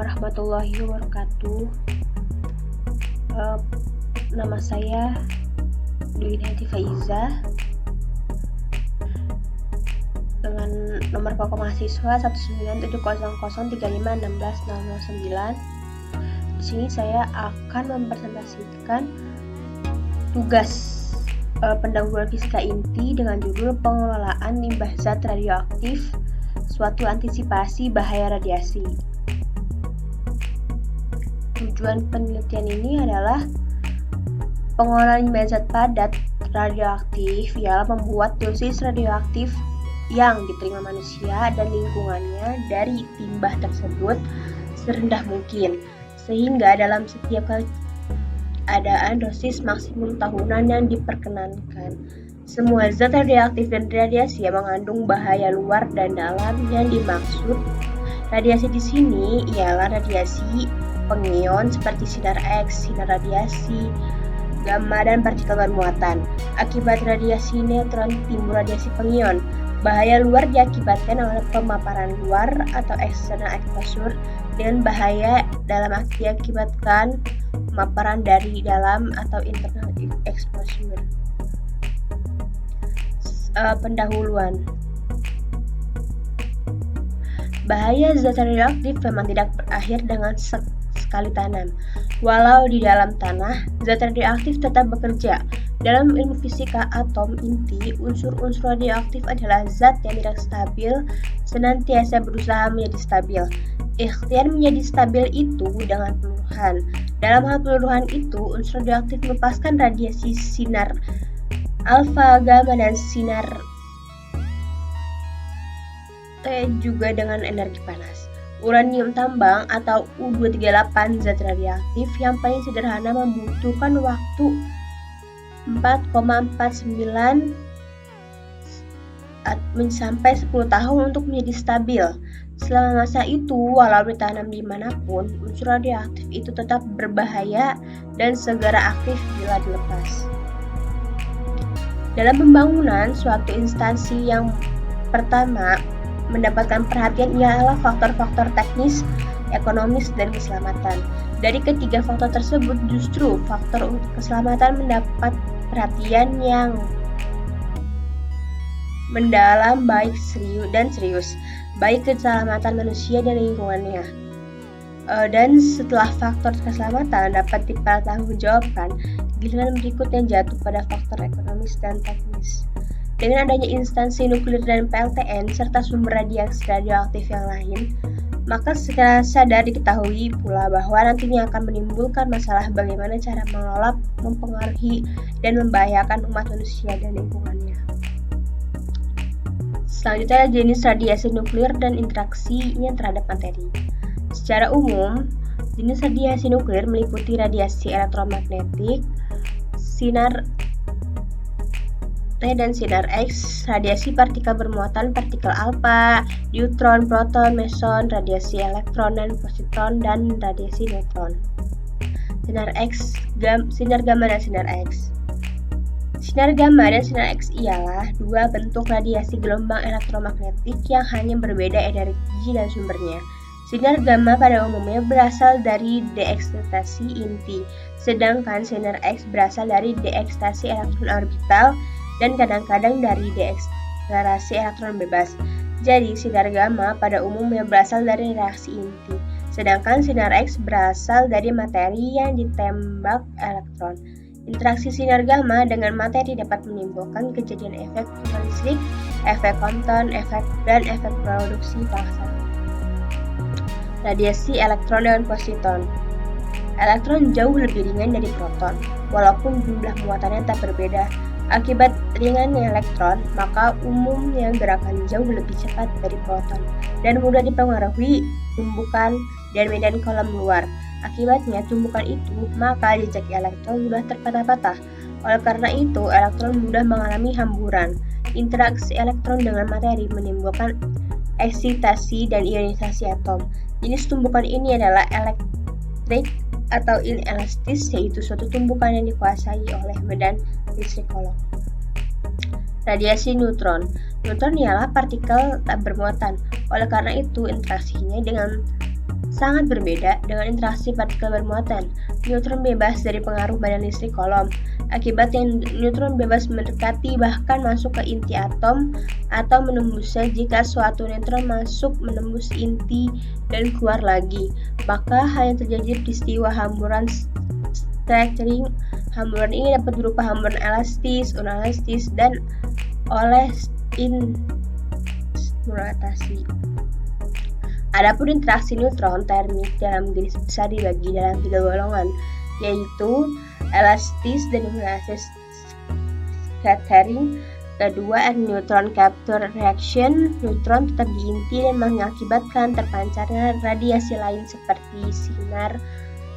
warahmatullahi wabarakatuh. Nama saya Dwi Hati Faiza dengan nomor pokok mahasiswa 19700351609. Di sini saya akan mempresentasikan tugas pendahuluan fisika inti dengan judul pengelolaan limbah zat radioaktif, suatu antisipasi bahaya radiasi. Tujuan penelitian ini adalah pengelolaan limbah zat padat radioaktif ialah membuat dosis radioaktif yang diterima manusia dan lingkungannya dari limbah tersebut serendah mungkin, sehingga dalam setiap keadaan dosis maksimum tahunan yang diperkenankan. Semua zat radioaktif dan radiasi yang mengandung bahaya luar dan dalam yang dimaksud radiasi di sini ialah radiasi pengion seperti sinar X, sinar radiasi gamma, dan partikel bermuatan. Akibat radiasi neutron timbul radiasi pengion. Bahaya luar diakibatkan oleh pemaparan luar atau external exposure, dengan bahaya dalam diakibatkan pemaparan dari dalam atau internal exposure. Pendahuluan. Bahaya zat radioaktif memang tidak berakhir dengan sekali tanam. Walau di dalam tanah, zat radioaktif tetap bekerja. Dalam ilmu fisika atom inti, unsur-unsur radioaktif adalah zat yang tidak stabil, senantiasa berusaha menjadi stabil. Ikhtiar menjadi stabil itu dengan peluruhan. Dalam hal peluruhan itu, unsur radioaktif melepaskan radiasi sinar alfa, gamma, dan sinar juga dengan energi panas. Uranium tambang atau U238 zat radioaktif yang paling sederhana membutuhkan waktu 4,49 sampai 10 tahun untuk menjadi stabil. Selama masa itu, walau ditanam dimanapun, unsur radioaktif itu tetap berbahaya dan segera aktif bila dilepas. Dalam pembangunan suatu instansi, yang pertama mendapatkan perhatian ialah faktor-faktor teknis, ekonomis, dan keselamatan. Dari ketiga faktor tersebut, justru faktor untuk keselamatan mendapat perhatian yang mendalam baik serius, baik keselamatan manusia dan lingkungannya. Dan setelah faktor keselamatan dapat dipertanggungjawabkan, giliran berikutnya jatuh pada faktor ekonomis dan teknis. Dengan adanya instansi nuklir dan PLTN serta sumber radiasi radioaktif yang lain, maka secara sadar diketahui pula bahwa nantinya akan menimbulkan masalah bagaimana cara mengelola, mempengaruhi, dan membahayakan umat manusia dan lingkungannya. Selanjutnya, jenis radiasi nuklir dan interaksinya terhadap materi. Secara umum, jenis radiasi nuklir meliputi radiasi elektromagnetik, sinar dan sinar X, radiasi partikel bermuatan, partikel alfa, neutron, proton, meson, radiasi elektron dan positron, dan radiasi neutron. Sinar X, sinar gamma dan sinar X. Sinar gamma dan sinar X ialah dua bentuk radiasi gelombang elektromagnetik yang hanya berbeda energi dan sumbernya. Sinar gamma pada umumnya berasal dari deekstasi inti, sedangkan sinar X berasal dari deekstasi elektron orbital dan kadang-kadang dari deekselerasi elektron bebas. Jadi, sinar gamma pada umumnya berasal dari reaksi inti, sedangkan sinar X berasal dari materi yang ditembak elektron. Interaksi sinar gamma dengan materi dapat menimbulkan kejadian efek listrik, efek Compton, dan efek produksi paksa. Radiasi elektron dan positon. Elektron jauh lebih ringan dari proton, walaupun jumlah muatannya tak berbeda. Akibat ringannya elektron, maka umumnya gerakan jauh lebih cepat dari proton dan mudah dipengaruhi tumbukan dan medan kolom luar. Akibatnya tumbukan itu, maka jejak elektron mudah terpatah-patah. Oleh karena itu, elektron mudah mengalami hamburan. Interaksi elektron dengan materi menimbulkan eksitasi dan ionisasi atom. Jenis tumbukan ini adalah elektrik atau inelastis, yaitu suatu tumbukan yang dikuasai oleh medan listrik kolom. Radiasi neutron. Neutron ialah partikel tak bermuatan. Oleh karena itu, interaksinya dengan sangat berbeda dengan interaksi partikel bermuatan. Neutron bebas dari pengaruh badan listrik kolom. Akibatnya neutron bebas mendekati bahkan masuk ke inti atom atau menembusnya. Jika suatu neutron masuk menembus inti dan keluar lagi, maka hal yang terjadi peristiwa hamburan scattering. Hamburan ini dapat berupa hamburan elastis, unelastis, dan oleh inmuratasi. Adapun interaksi neutron termik dalam garis besar dibagi dalam 3 golongan, yaitu elastis dan unelastis scattering. Kedua, neutron capture reaction. Neutron tetap di inti dan mengakibatkan terpancarnya radiasi lain seperti sinar,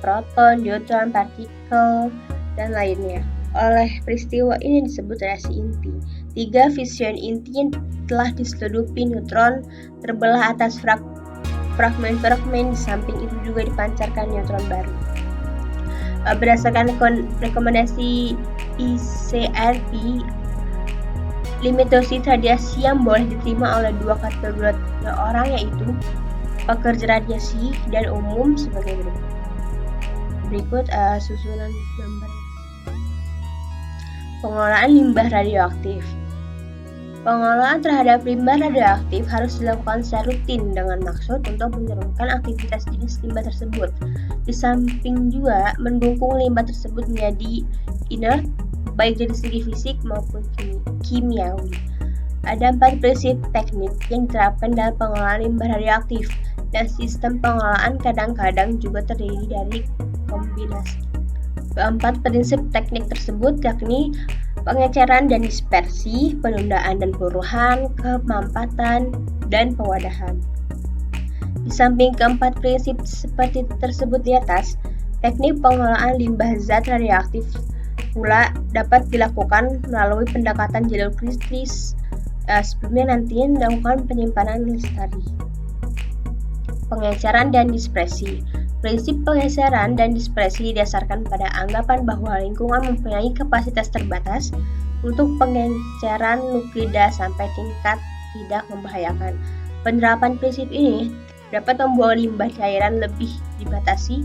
proton, neutron, partikel, dan lainnya. Oleh peristiwa ini disebut reaksi inti. 3. Fusion inti yang telah diselimuti neutron terbelah atas fragmen-fragmen, di samping itu juga dipancarkan neutron baru. Berdasarkan rekomendasi ICRP, limit dosis radiasi yang boleh diterima oleh 2 kategori orang, yaitu pekerja radiasi dan umum, sebagai berikut susunan gambar. Pengelolaan limbah radioaktif. Pengelolaan terhadap limbah radioaktif harus dilakukan secara rutin dengan maksud untuk menurunkan aktivitas jenis limbah tersebut. Di samping juga mendukung limbah tersebut menjadi inert, baik dari segi fisik maupun kimiawi. Ada 4 prinsip teknik yang diterapkan dalam pengelolaan limbah radioaktif, dan sistem pengelolaan kadang-kadang juga terdiri dari kombinasi. Keempat prinsip teknik tersebut yakni pengeceran dan dispersi, penundaan dan peluruhan, kemampatan, dan pewadahan. Di samping keempat prinsip seperti tersebut di atas, teknik pengelolaan limbah zat radioaktif pula dapat dilakukan melalui pendekatan jalur kritis, sebelumnya nantinya dilakukan penyimpanan lestari. Pengeceran dan dispersi. Prinsip pengeceran dan dispersi didasarkan pada anggapan bahwa lingkungan mempunyai kapasitas terbatas untuk pengeceran nuklida sampai tingkat tidak membahayakan. Penerapan prinsip ini dapat membuang limbah cairan lebih dibatasi,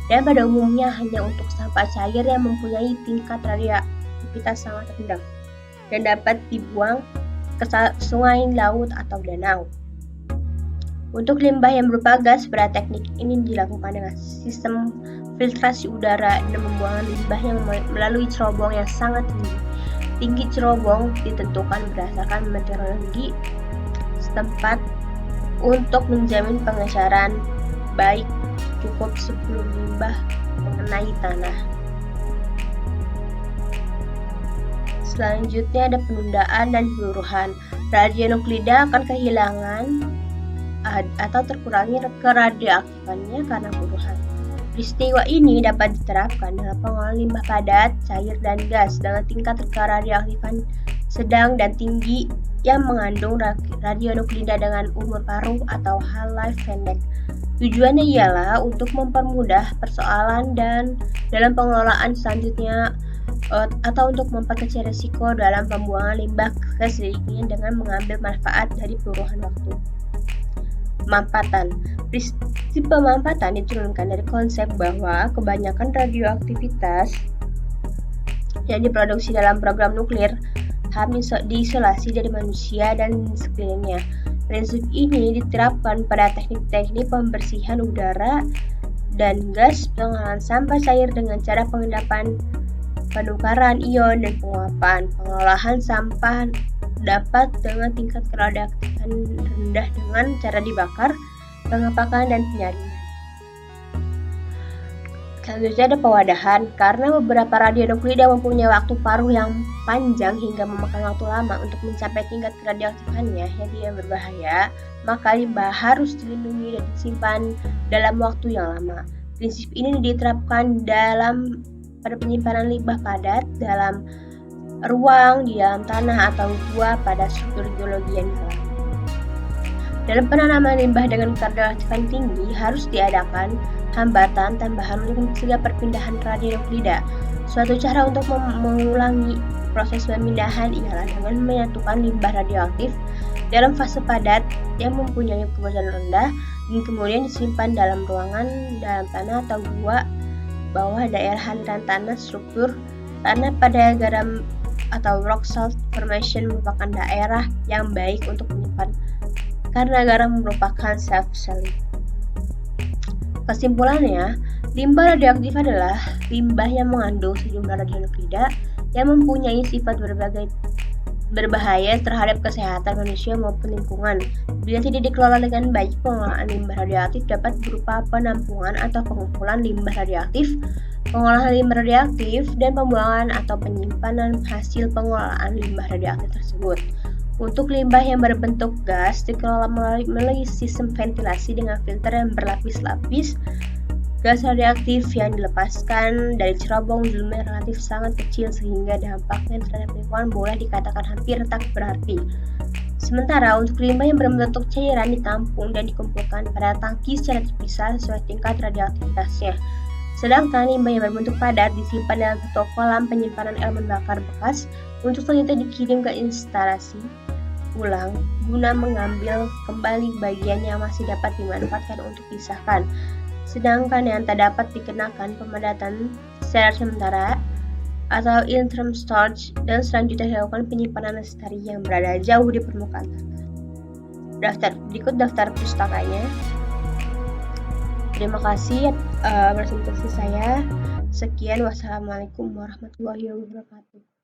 dan pada umumnya hanya untuk sampah cair yang mempunyai tingkat radioaktivitas sangat rendah dan dapat dibuang ke sungai, laut, atau danau. Untuk limbah yang berupa gas, pada teknik ini dilakukan dengan sistem filtrasi udara dan pembuangan limbah yang melalui cerobong yang sangat tinggi. Tinggi cerobong ditentukan berdasarkan meteorologi setempat untuk menjamin pengecaran baik cukup sebelum limbah mengenai tanah. Selanjutnya ada penundaan dan peluruhan. Radionuklida akan kehilangan atau terkurangi keradioaktifannya karena peluruhan. Peristiwa ini dapat diterapkan dalam pengelolaan limbah padat, cair, dan gas dengan tingkat keradioaktifan sedang dan tinggi yang mengandung radionuklida dengan umur paruh atau half-life pendek. Tujuannya ialah untuk mempermudah persoalan dan dalam pengelolaan selanjutnya atau untuk memperkecil risiko dalam pembuangan limbah ke selanjutnya dengan mengambil manfaat dari peluruhan waktu. Pemampatan. Prinsip pemampatan diturunkan dari konsep bahwa kebanyakan radioaktivitas yang diproduksi dalam program nuklir harus diisolasi dari manusia dan sekelilingnya. Prinsip ini diterapkan pada teknik-teknik pembersihan udara dan gas, pengolahan sampah cair dengan cara pengendapan, penukaran ion, dan penguapan. Pengolahan sampah dapat dengan tingkat keradioaktifan rendah dengan cara dibakar, pengepakan, dan penyaringan. Selanjutnya ada pewadahan. Karena beberapa radionuklida mempunyai waktu paruh yang panjang hingga memakan waktu lama untuk mencapai tingkat keradioaktifannya yang tidak berbahaya, maka limbah harus dilindungi dan disimpan dalam waktu yang lama. Prinsip ini diterapkan pada penyimpanan limbah padat dalam ruang, di dalam tanah, atau gua pada struktur geologi yang dalam. Dalam penanaman limbah dengan keradioaktifan tinggi harus diadakan hambatan tambahan untuk mencegah perpindahan radionuklida. Suatu cara untuk mengulangi proses pemindahan ialah dengan menyatukan limbah radioaktif dalam fase padat yang mempunyai kebocoran rendah dan kemudian disimpan dalam ruangan, dalam tanah atau gua bawah daerah aliran tanah. Struktur tanah pada garam atau rock salt formation merupakan daerah yang baik untuk menyimpan karena garam merupakan self-sealing. Kesimpulannya, limbah radioaktif adalah limbah yang mengandung sejumlah radionuklida yang mempunyai sifat berbahaya terhadap kesehatan manusia maupun lingkungan. Bila tidak dikelola dengan baik, pengolahan limbah radioaktif dapat berupa penampungan atau pengumpulan limbah radioaktif, pengolahan limbah radioaktif, dan pembuangan atau penyimpanan hasil pengolahan limbah radioaktif tersebut. Untuk limbah yang berbentuk gas, dikelola melalui sistem ventilasi dengan filter yang berlapis-lapis. Gas radioaktif yang dilepaskan dari cerobong volume relatif sangat kecil sehingga dampaknya terhadap lingkungan boleh dikatakan hampir tak berarti. Sementara untuk limbah yang berbentuk cairan ditampung dan dikumpulkan pada tangki secara terpisah sesuai tingkat radioaktivitasnya. Sedangkan limbah yang berbentuk padat disimpan dalam satu kolam penyimpanan elemen bakar bekas untuk selanjutnya dikirim ke instalasi ulang guna mengambil kembali bagian yang masih dapat dimanfaatkan untuk disahkan. Sedangkan yang tak dapat dikenakan pemadatan secara sementara atau interim storage dan selanjutnya dilakukan penyimpanan lestari yang berada jauh di permukaan tanah. Berikut daftar pustakanya. Terima kasih presentasi saya. Sekian, wassalamualaikum warahmatullahi wabarakatuh.